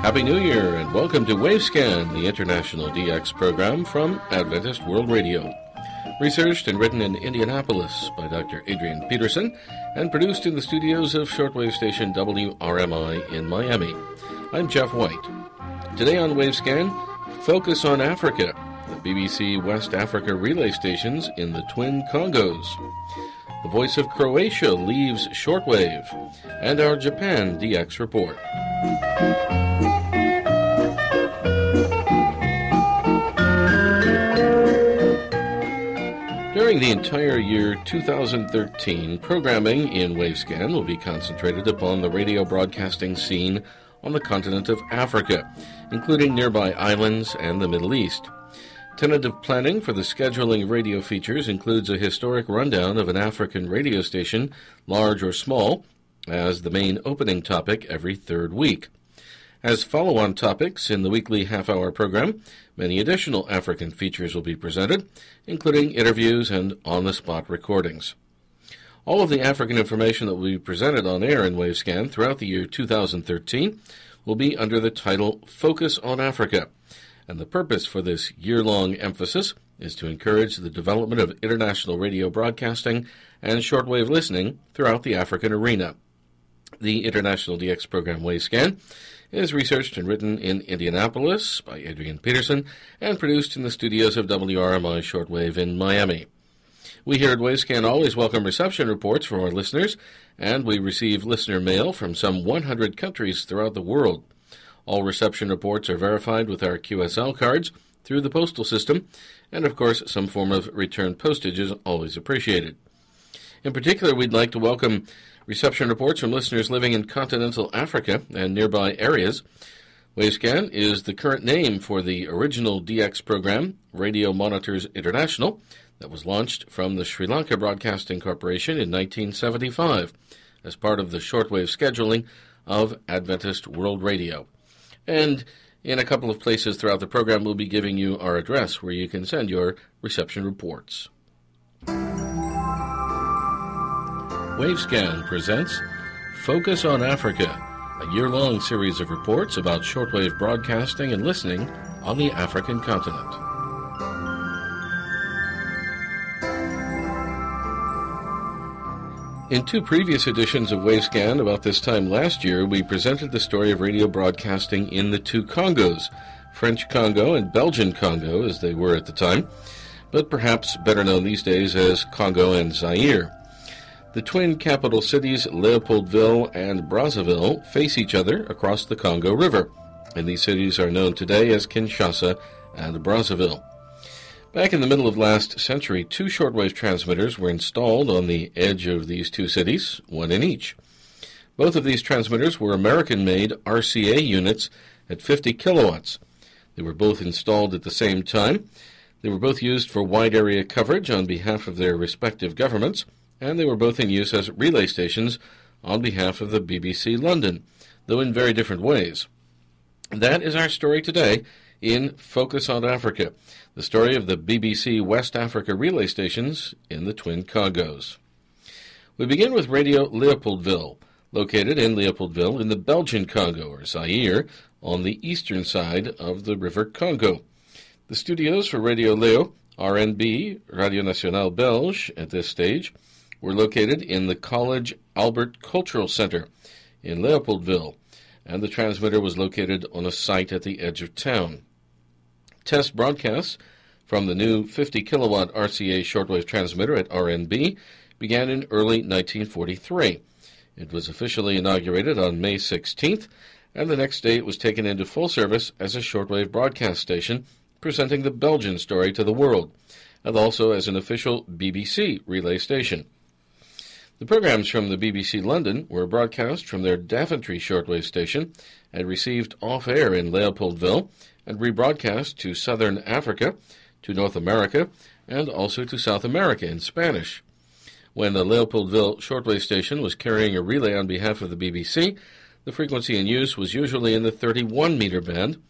Happy New Year and welcome to Wavescan, the international DX program from Adventist World Radio. Researched and written in Indianapolis by Dr. Adrian Peterson and produced in the studios of shortwave station WRMI in Miami. I'm Jeff White. Today on Wavescan, Focus on Africa, the BBC West Africa relay stations in the Twin Congos. The Voice of Croatia leaves shortwave, and our Japan DX report. During the entire year 2013, programming in Wavescan will be concentrated upon the radio broadcasting scene on the continent of Africa, including nearby islands and the Middle East. Tentative planning for the scheduling of radio features includes a historic rundown of an African radio station, large or small, as the main opening topic every third week. As follow-on topics in the weekly half-hour program, many additional African features will be presented, including interviews and on-the-spot recordings. All of the African information that will be presented on air in Wavescan throughout the year 2013 will be under the title Focus on Africa, and the purpose for this year-long emphasis is to encourage the development of international radio broadcasting and shortwave listening throughout the African arena. The International DX program Wavescan is researched and written in Indianapolis by Adrian Peterson and produced in the studios of WRMI Shortwave in Miami. We here at Wavescan always welcome reception reports from our listeners, and we receive listener mail from some 100 countries throughout the world. All reception reports are verified with our QSL cards through the postal system, and of course some form of return postage is always appreciated. In particular, we'd like to welcome reception reports from listeners living in continental Africa and nearby areas. Wavescan is the current name for the original DX program, Radio Monitors International, that was launched from the Sri Lanka Broadcasting Corporation in 1975 as part of the shortwave scheduling of Adventist World Radio. And in a couple of places throughout the program, we'll be giving you our address where you can send your reception reports. Wavescan presents Focus on Africa, a year-long series of reports about shortwave broadcasting and listening on the African continent. In two previous editions of Wavescan about this time last year, we presented the story of radio broadcasting in the two Congos, French Congo and Belgian Congo as they were at the time, but perhaps better known these days as Congo and Zaire. The twin capital cities Leopoldville and Brazzaville face each other across the Congo River, and these cities are known today as Kinshasa and Brazzaville. Back in the middle of last century, two shortwave transmitters were installed on the edge of these two cities, one in each. Both of these transmitters were American-made RCA units at 50 kilowatts. They were both installed at the same time. They were both used for wide area coverage on behalf of their respective governments, and they were both in use as relay stations on behalf of the BBC London, though in very different ways. That is our story today in Focus on Africa, the story of the BBC West Africa relay stations in the Twin Congos. We begin with Radio Leopoldville, located in Leopoldville in the Belgian Congo, or Zaire, on the eastern side of the River Congo. The studios for Radio Leo, RNB, Radio Nationale Belge, at this stage, were located in the College Albert Cultural Center in Leopoldville, and the transmitter was located on a site at the edge of town. Test broadcasts from the new 50-kilowatt RCA shortwave transmitter at RNB began in early 1943. It was officially inaugurated on May 16th, and the next day it was taken into full service as a shortwave broadcast station, presenting the Belgian story to the world, and also as an official BBC relay station. The programs from the BBC London were broadcast from their Daventry shortwave station and received off-air in Leopoldville and rebroadcast to Southern Africa, to North America, and also to South America in Spanish. When the Leopoldville shortwave station was carrying a relay on behalf of the BBC, the frequency in use was usually in the 31-meter band,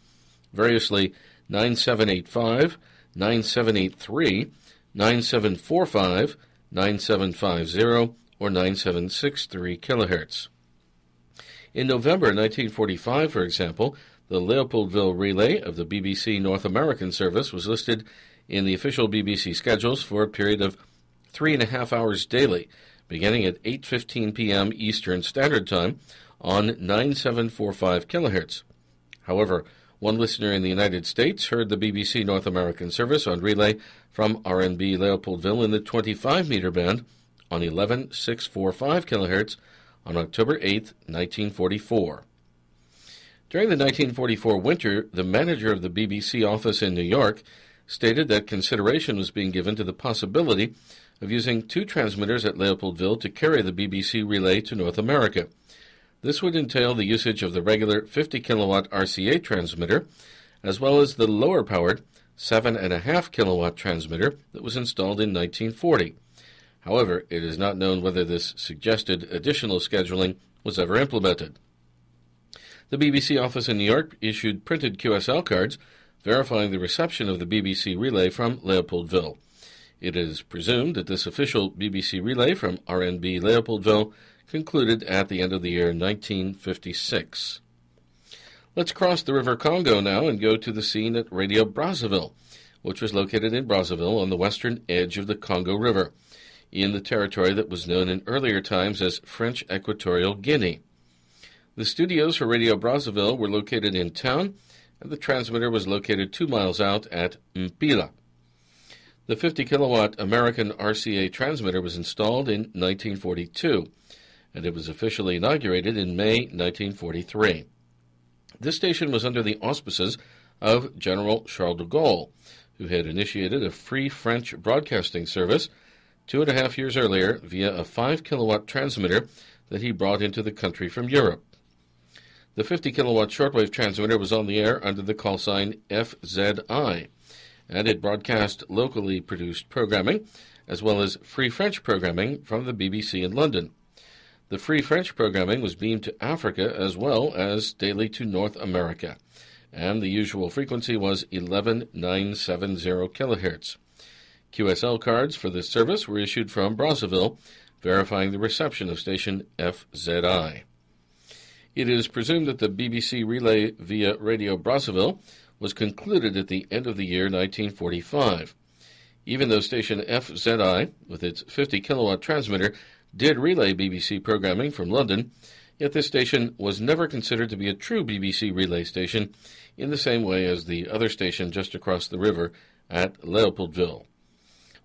variously 9785, 9783, 9745, 9750, or 9763 kilohertz. In November 1945, for example, The Leopoldville relay of the BBC North American service was listed in the official BBC schedules for a period of 3.5 hours daily, beginning at 8:15 p.m. Eastern Standard Time on 9745 kHz. However, one listener in the United States heard the BBC North American service on relay from RNB Leopoldville in the 25-meter band on 11645 kHz on October 8, 1944. During the 1944 winter, the manager of the BBC office in New York stated that consideration was being given to the possibility of using two transmitters at Leopoldville to carry the BBC relay to North America. This would entail the usage of the regular 50-kilowatt RCA transmitter, as well as the lower-powered 7.5-kilowatt transmitter that was installed in 1940. However, it is not known whether this suggested additional scheduling was ever implemented. The BBC office in New York issued printed QSL cards verifying the reception of the BBC relay from Leopoldville. It is presumed that this official BBC relay from RNB Leopoldville concluded at the end of the year 1956. Let's cross the River Congo now and go to the scene at Radio Brazzaville, which was located in Brazzaville on the western edge of the Congo River, in the territory that was known in earlier times as French Equatorial Guinea. The studios for Radio Brazzaville were located in town, and the transmitter was located 2 miles out at Mpila. The 50-kilowatt American RCA transmitter was installed in 1942, and it was officially inaugurated in May 1943. This station was under the auspices of General Charles de Gaulle, who had initiated a free French broadcasting service 2.5 years earlier via a 5-kilowatt transmitter that he brought into the country from Europe. The 50-kilowatt shortwave transmitter was on the air under the call sign FZI, and it broadcast locally produced programming, as well as free French programming from the BBC in London. The free French programming was beamed to Africa as well as daily to North America, and the usual frequency was 11970 kHz. QSL cards for this service were issued from Brazzaville, verifying the reception of station FZI. It is presumed that the BBC relay via Radio Brazzaville was concluded at the end of the year 1945. Even though station FZI, with its 50-kilowatt transmitter, did relay BBC programming from London, yet this station was never considered to be a true BBC relay station in the same way as the other station just across the river at Leopoldville.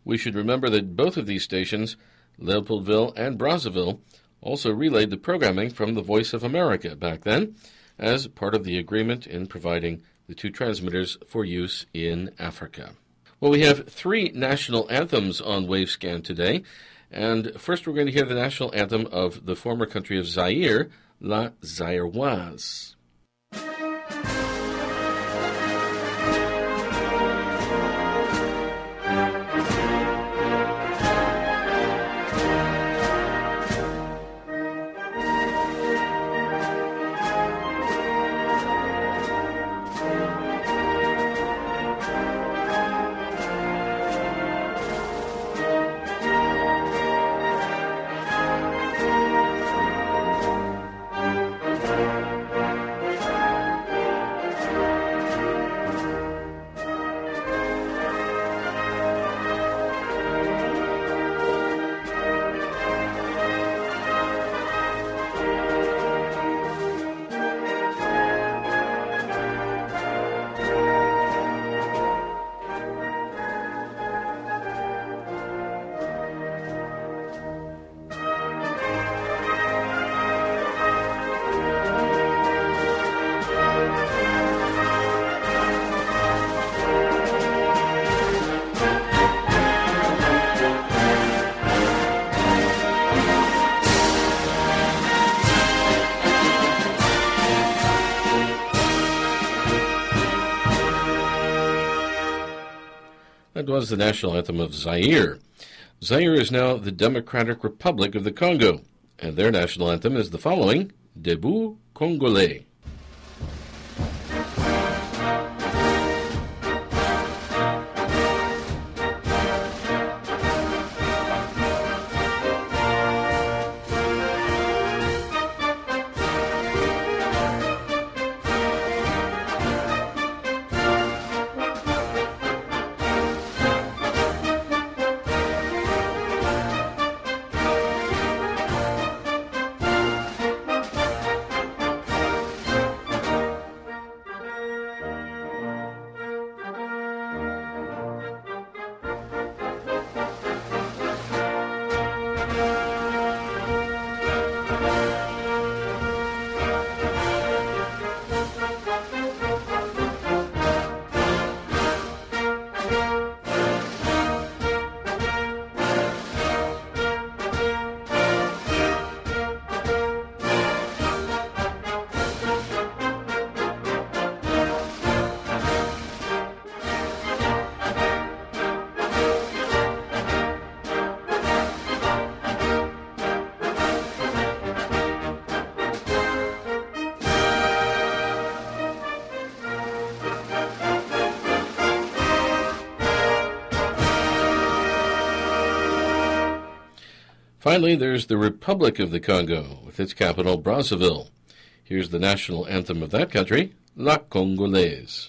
We should remember that both of these stations, Leopoldville and Brazzaville, also relayed the programming from the Voice of America back then as part of the agreement in providing the two transmitters for use in Africa. Well, we have 3 national anthems on Wavescan today, and first we're going to hear the national anthem of the former country of Zaire, La Zairoise. That was the national anthem of Zaire. Zaire is now the Democratic Republic of the Congo, and their national anthem is the following, Debout Congolais. Finally, there's the Republic of the Congo, with its capital, Brazzaville. Here's the national anthem of that country, La Congolaise.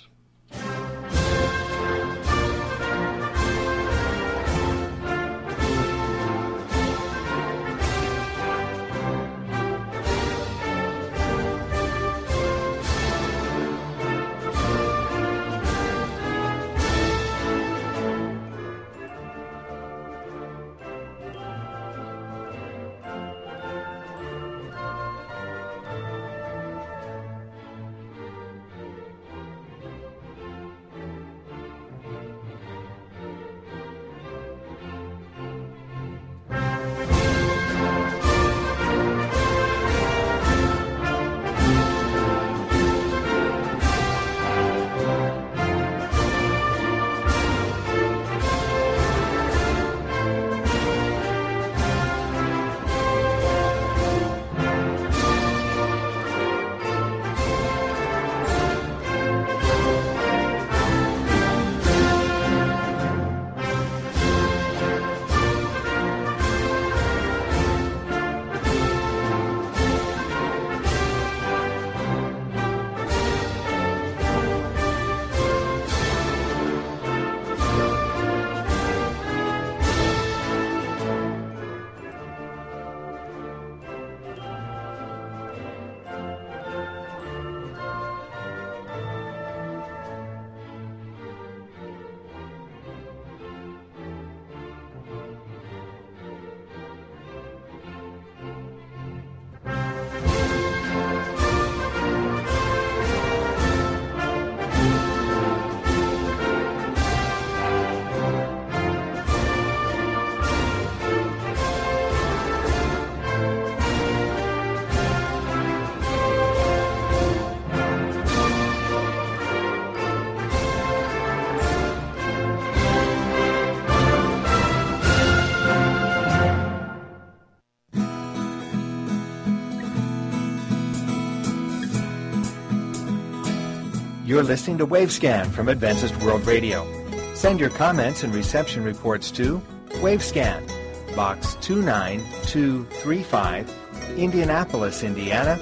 You're listening to Wavescan from Adventist World Radio. Send your comments and reception reports to Wavescan, Box 29235, Indianapolis, Indiana,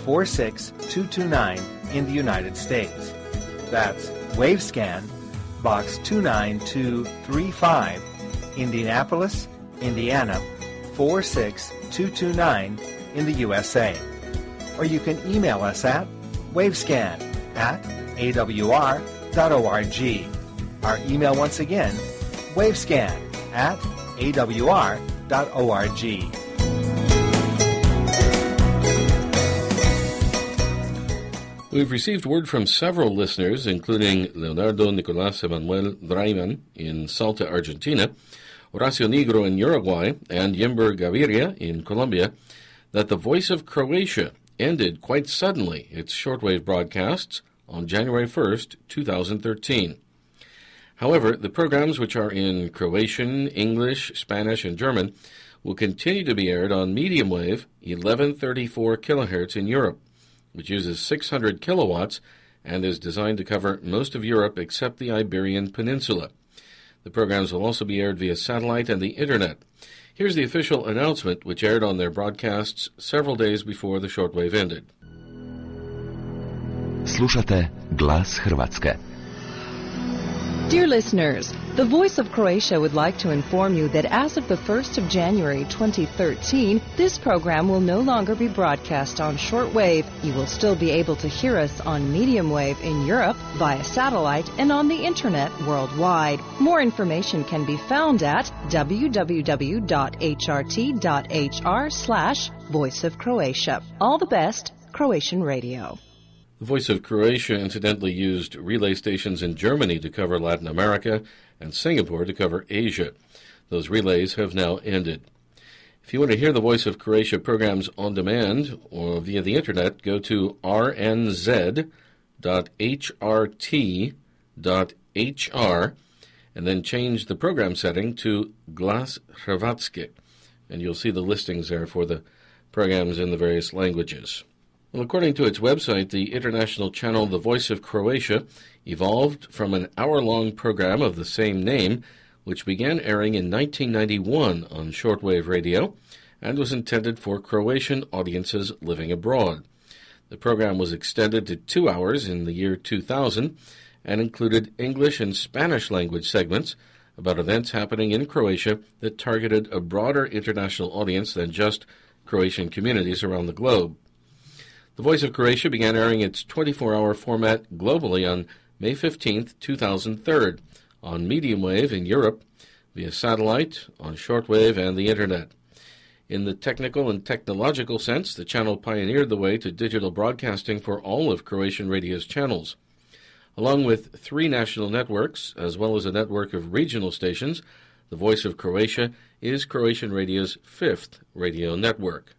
46229 in the United States. That's Wavescan, Box 29235, Indianapolis, Indiana, 46229 in the USA. Or you can email us at wavescan@awr.org. Our email once again, wavescan@awr.org. We've received word from several listeners, including Leonardo Nicolás Emanuel Draiman in Salta, Argentina, Horacio Negro in Uruguay, and Yimber Gaviria in Colombia, that the Voice of Croatia ended quite suddenly its shortwave broadcasts on January 1st, 2013. However, the programs, which are in Croatian, English, Spanish, and German, will continue to be aired on medium wave 1134 kilohertz in Europe, which uses 600 kilowatts and is designed to cover most of Europe except the Iberian Peninsula. The programs will also be aired via satellite and the Internet. Here's the official announcement, which aired on their broadcasts several days before the shortwave ended. Slušate Glas Hrvatske. Dear listeners, the Voice of Croatia would like to inform you that as of the 1st of January 2013, this program will no longer be broadcast on shortwave. You will still be able to hear us on medium wave in Europe, via satellite, and on the Internet worldwide. More information can be found at www.hrt.hr/Voice of Croatia. All the best, Croatian Radio. The Voice of Croatia incidentally used relay stations in Germany to cover Latin America and Singapore to cover Asia. Those relays have now ended. If you want to hear the Voice of Croatia programs on demand or via the Internet, go to rnz.hrt.hr and then change the program setting to Glas Hrvatske, and you'll see the listings there for the programs in the various languages. Well, according to its website, the international channel The Voice of Croatia evolved from an hour-long program of the same name, which began airing in 1991 on shortwave radio and was intended for Croatian audiences living abroad. The program was extended to 2 hours in the year 2000 and included English and Spanish language segments about events happening in Croatia that targeted a broader international audience than just Croatian communities around the globe. The Voice of Croatia began airing its 24-hour format globally on May 15, 2003, on medium wave in Europe, via satellite, on shortwave, and the Internet. In the technical and technological sense, the channel pioneered the way to digital broadcasting for all of Croatian radio's channels. Along with 3 national networks, as well as a network of regional stations, the Voice of Croatia is Croatian radio's 5th radio network.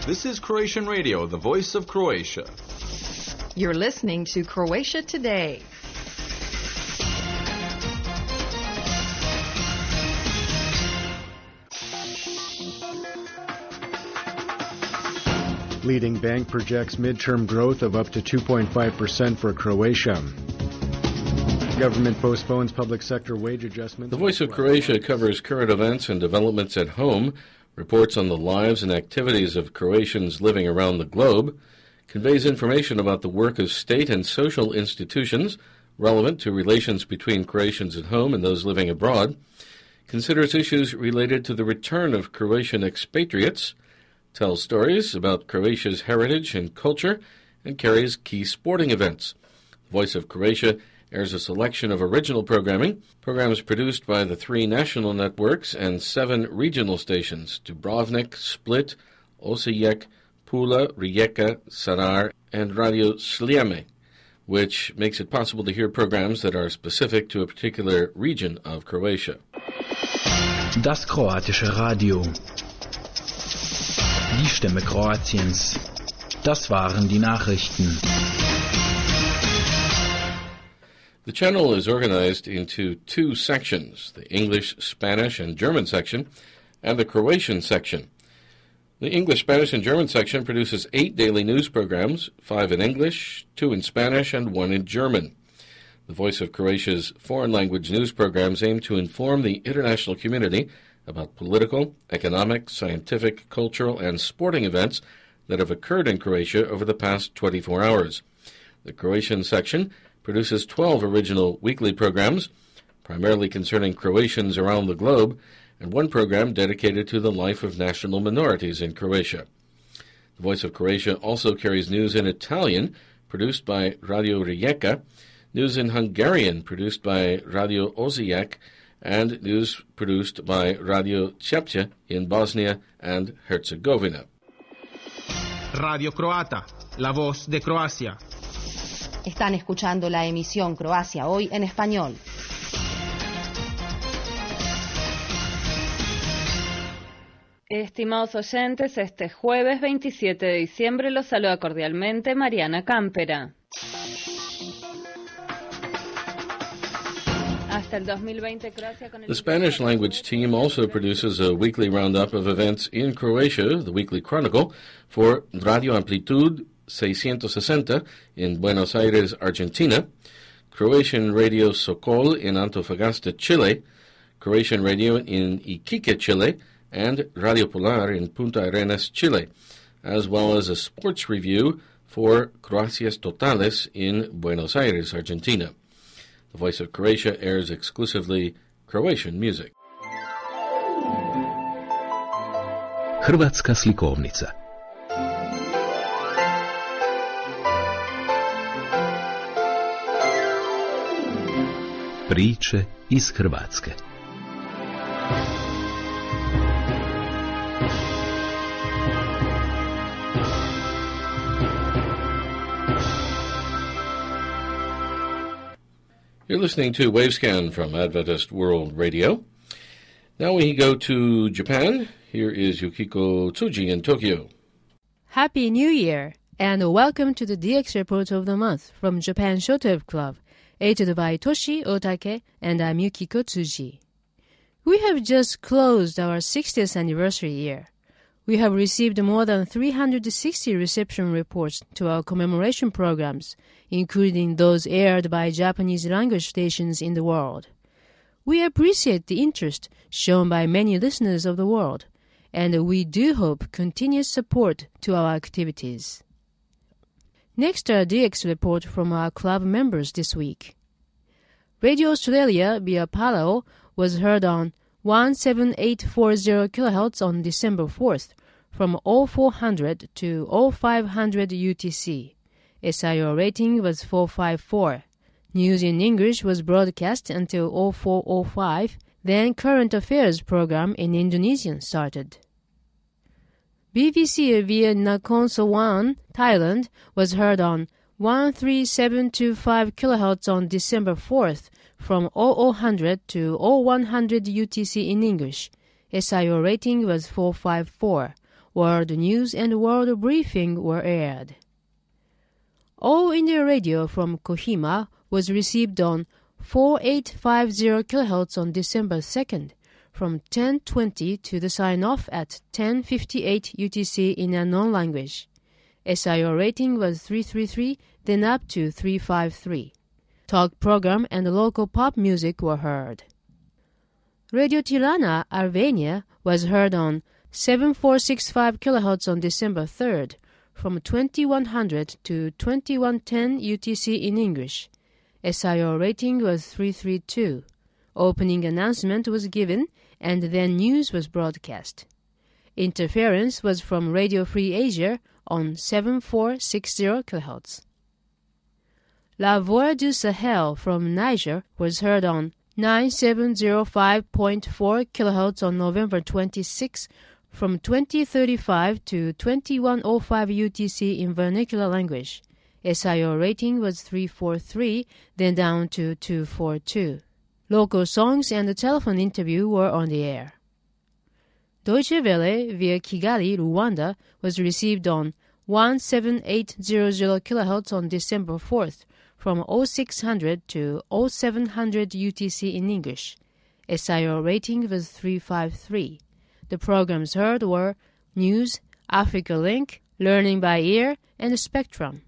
This is Croatian Radio, the Voice of Croatia. You're listening to Croatia Today. Leading bank projects midterm growth of up to 2.5% for Croatia. Government postpones public sector wage adjustments. The Voice of Croatia covers current events and developments at home, reports on the lives and activities of Croatians living around the globe, conveys information about the work of state and social institutions relevant to relations between Croatians at home and those living abroad, considers issues related to the return of Croatian expatriates, tells stories about Croatia's heritage and culture, and carries key sporting events. The Voice of Croatia airs a selection of original programming, programs produced by the 3 national networks and 7 regional stations, Dubrovnik, Split, Osijek, Pula, Rijeka, Sarar, and Radio Sljeme, which makes it possible to hear programs that are specific to a particular region of Croatia. Das kroatische Radio. Die Stimme Kroatiens. Das waren die Nachrichten. The channel is organized into 2 sections, the English, Spanish, and German section, and the Croatian section. The English, Spanish, and German section produces 8 daily news programs, 5 in English, 2 in Spanish, and 1 in German. The Voice of Croatia's foreign language news programs aim to inform the international community about political, economic, scientific, cultural, and sporting events that have occurred in Croatia over the past 24 hours. The Croatian section produces 12 original weekly programs, primarily concerning Croatians around the globe, and 1 program dedicated to the life of national minorities in Croatia. The Voice of Croatia also carries news in Italian, produced by Radio Rijeka, news in Hungarian, produced by Radio Osijek, and news produced by Radio Chepcha in Bosnia and Herzegovina. Radio Croata, la voz de Croacia. Están escuchando la emisión Croacia Hoy en español. Estimados oyentes, este jueves 27 de diciembre los saluda cordialmente Mariana Cámpera. The Spanish language team also produces a weekly roundup of events in Croatia, the Weekly Chronicle, for Radio Amplitud 660 in Buenos Aires, Argentina, Croatian Radio Sokol in Antofagasta, Chile, Croatian Radio in Iquique, Chile, and Radio Polar in Punta Arenas, Chile, as well as a sports review for Croacias Totales in Buenos Aires, Argentina. The Voice of Croatia airs exclusively Croatian music. Hrvatska slikovnica. Priče iz Hrvatske. You're listening to Wavescan from Adventist World Radio. Now we go to Japan. Here is Yukiko Tsuji in Tokyo. Happy New Year, and welcome to the DX Report of the Month from Japan Shortwave Club, edited by Toshi Otake, and I'm Yukiko Tsuji. We have just closed our 60th anniversary year. We have received more than 360 reception reports to our commemoration programs, including those aired by Japanese language stations in the world. We appreciate the interest shown by many listeners of the world, and we do hope continuous support to our activities. Next, a DX report from our club members this week. Radio Australia via Palau was heard on 17840 kHz on December 4th from 0400 to 0500 UTC. SIO rating was 454. News in English was broadcast until 0405. Then Current Affairs program in Indonesian started. BBC via Nakhon Sawan, Thailand, was heard on 13725 kHz on December 4th from 0000 to 0100 UTC in English. SIO rating was 454. World News and World Briefing were aired. All India Radio from Kohima was received on 4850 kHz on December 2nd from 10:20 to the sign-off at 10:58 UTC in a non-language. SIO rating was 333, then up to 353. Talk program and local pop music were heard. Radio Tirana, Albania, was heard on 7465 kHz on December 3rd from 2100 to 2110 UTC in English. SIO rating was 332. Opening announcement was given, and then news was broadcast. Interference was from Radio Free Asia on 7460 kHz. La Voix du Sahel from Niger was heard on 9705.4 kHz on November 26 from 2035 to 2105 UTC in vernacular language. SIO rating was 343, then down to 242. Local songs and a telephone interview were on the air. Deutsche Welle via Kigali, Rwanda was received on 17800 kHz on December 4th from 0600 to 0700 UTC in English. SIO rating was 353. The programs heard were News, Africa Link, Learning by Ear, and Spectrum.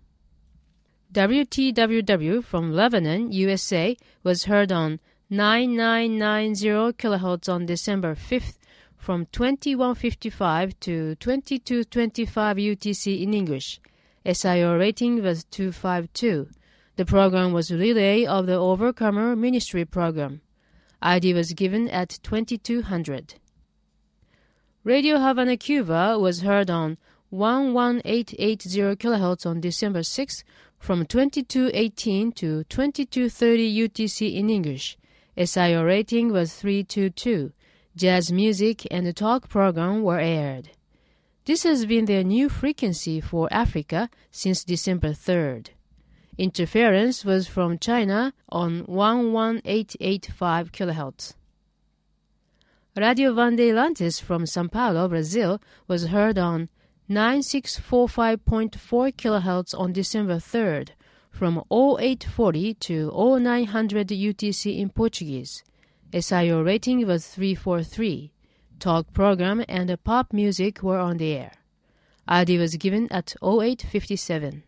WTWW from Lebanon, USA was heard on 9990 kHz on December 5th from 2155 to 2225 UTC in English. SIO rating was 252. The program was a relay of the Overcomer Ministry program. ID was given at 2200. Radio Havana, Cuba was heard on 11880 kHz on December 6th from 2218 to 2230 UTC in English. SIO rating was 322. Jazz music and the talk program were aired. This has been their new frequency for Africa since December 3rd. Interference was from China on 11885 kHz. Radio Bandeirantes from São Paulo, Brazil was heard on 9645.4 kHz on December 3rd from 0840 to 0900 UTC in Portuguese. SIO rating was 343. Talk program and pop music were on the air. ID was given at 0857.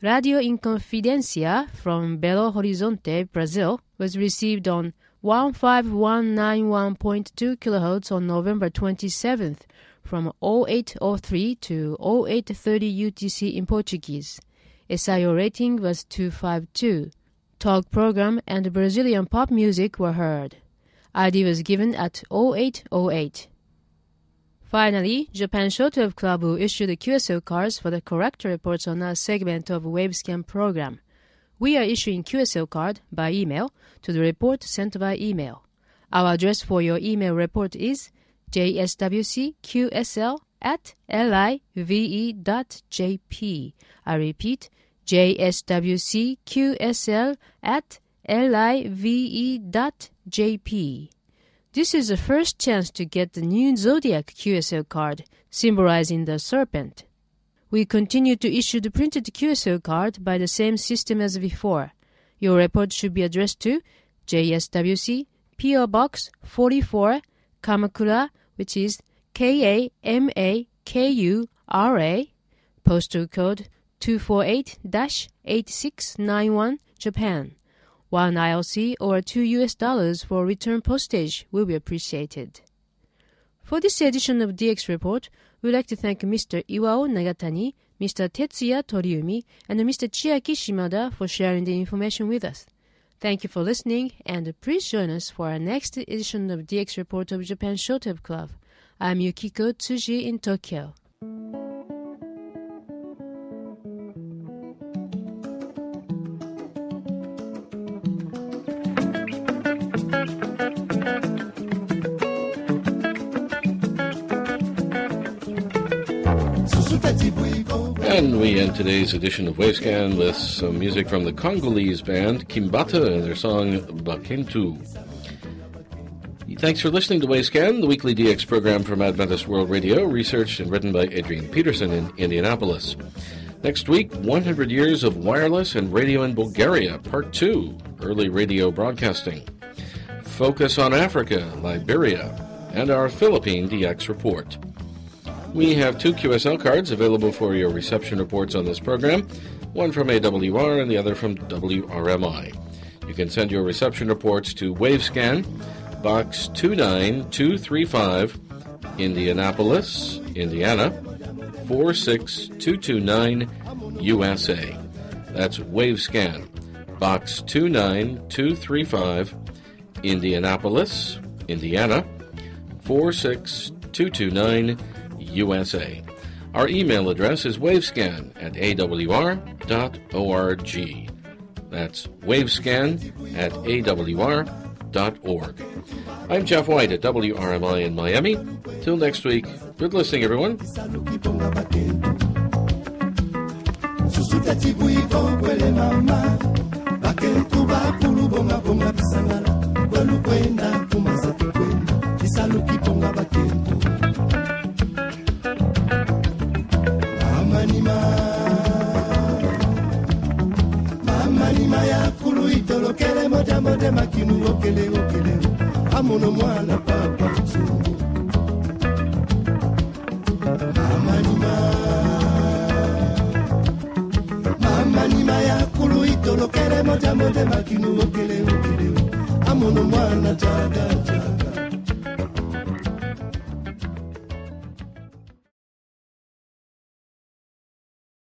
Radio Inconfidencia from Belo Horizonte, Brazil was received on 15191.2 kHz on November 27th from 0803 to 0830 UTC in Portuguese. SIO rating was 252. Talk program and Brazilian pop music were heard. ID was given at 0808. Finally, Japan Shortwave Club will issue the QSL cards for the correct reports on our segment of Wavescan program. We are issuing QSL card by email to the report sent by email. Our address for your email report is jswcqsl@live.jp. I repeat, jswcqsl@live.jp. This is the first chance to get the new Zodiac QSL card, symbolizing the serpent. We continue to issue the printed QSL card by the same system as before. Your report should be addressed to JSWC, PO Box 44, Kamakura, which is KAMAKURA, postal code 248-8691, Japan. 1 ILC or $2 for return postage will be appreciated. For this edition of DX Report, we'd like to thank Mr. Iwao Nagatani, Mr. Tetsuya Toriumi, and Mr. Chiaki Shimada for sharing the information with us. Thank you for listening, and please join us for our next edition of DX Report of Japan Shotev Club. I'm Yukiko Tsuji in Tokyo. And we end today's edition of Wavescan with some music from the Congolese band Kimbata and their song Bakentu. Thanks for listening to Wavescan, the weekly DX program from Adventist World Radio, researched and written by Adrian Peterson in Indianapolis. Next week, 100 Years of Wireless and Radio in Bulgaria, Part 2, Early Radio Broadcasting. Focus on Africa, Liberia, and our Philippine DX Report. We have 2 QSL cards available for your reception reports on this program, one from AWR and the other from WRMI. You can send your reception reports to Wavescan, Box 29235, Indianapolis, Indiana, 46229, USA. That's Wavescan, Box 29235, Indianapolis, Indiana, 46229, USA. Our email address is wavescan@awr.org. That's wavescan@awr.org. I'm Jeff White at WRMI in Miami. Till next week, good listening, everyone. Manima ya kulu itolo kele moja moja makinu okele okele amono mwana papa tsungu manima ya kulu itolo kele moja moja makinu okele okele amono mwana jaga jaga